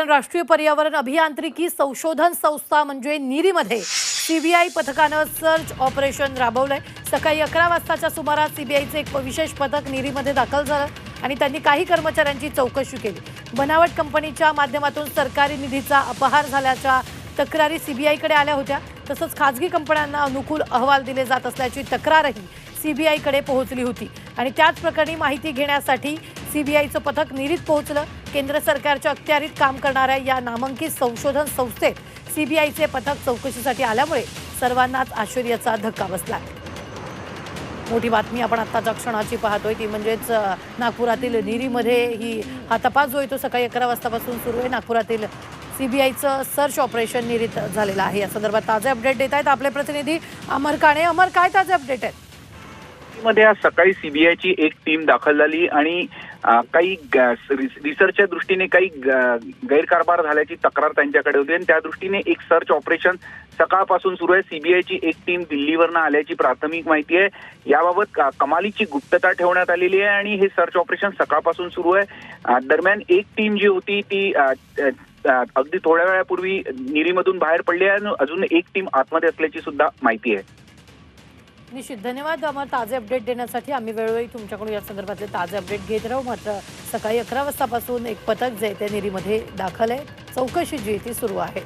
कारण राष्ट्रीय पर्यावरण अभियांत्रिकी संशोधन संस्था म्हणजे नीरीमध्ये सीबीआय पथकानं सर्च ऑपरेशन राबवलंय। सकाळी 11 वाजताच्या सुमारास सीबीआयचे एक विशेष पथक नीरीमध्ये दाखल झालं आणि त्यांनी काही कर्मचाऱ्यांची चौकशी केली। बनावट कंपनीच्या माध्यमातून सरकारी निधीचा अपहार झाल्याच्या तक्रारी सीबीआयकडे आल्या होत्या। तसंच खासगी कंपन्यांना अनुकूल अहवाल दिले जात असल्याची तक्रारही सीबीआयकडे पोहोचली होती आणि त्याच प्रकरणी माहिती घेण्यासाठी सीबीआयचं पथक नीरीत पोहोचलं। केंद्र सरकारच्या अखत्यारीत काम करणाऱ्या या नामांकित संशोधन संस्थेत सीबीआयचे पथक चौकशीसाठी आल्यामुळे सर्वांनाच आश्चर्याचा धक्का बसला। मोठी बातमी आपण आत्ताच्या क्षणाची पाहतोय ती म्हणजेच नागपुरातील नीरीमध्ये हा तपास जो आहे तो सकाळी 11 वाजतापासून सुरू आहे। नागपुरातील सीबीआयचं सर्च ऑपरेशन नीरीत झालेलं आहे। या संदर्भात ताजे अपडेट देत आहेत आपले प्रतिनिधी अमर काणे। अमर, काय ताजे अपडेट आहेत? मध्ये आज सकाळी सीबीआयची एक टीम दाखल झाली आणि काही रिसर्चच्या दृष्टीने काही गैरकारभार झाल्याची तक्रार त्यांच्याकडे होती आणि त्या दृष्टीने एक सर्च ऑपरेशन सकाळपासून सुरू आहे। सीबीआयची एक टीम दिल्लीवरनं आल्याची प्राथमिक माहिती आहे। याबाबत कमालीची गुप्तता ठेवण्यात आलेली आहे आणि हे सर्च ऑपरेशन सकाळपासून सुरू आहे। दरम्यान एक टीम जी होती ती अगदी थोड्या वेळापूर्वी नीरीमधून बाहेर पडली आहे आणि अजून एक टीम आतमध्ये असल्याची सुद्धा माहिती आहे। निश्चित धन्यवाद अमर, ताजे अपडेट देण्यासाठी। आम्ही वेळोवेळी तुमच्याकडून या संदर्भातले ताजे अपडेट घेत राहू। मात्र सकाळी 11 वाजतापासून एक पथक जे ते नीरीमध्ये दाखल आहे। चौकशी जी ती सुरू आहे।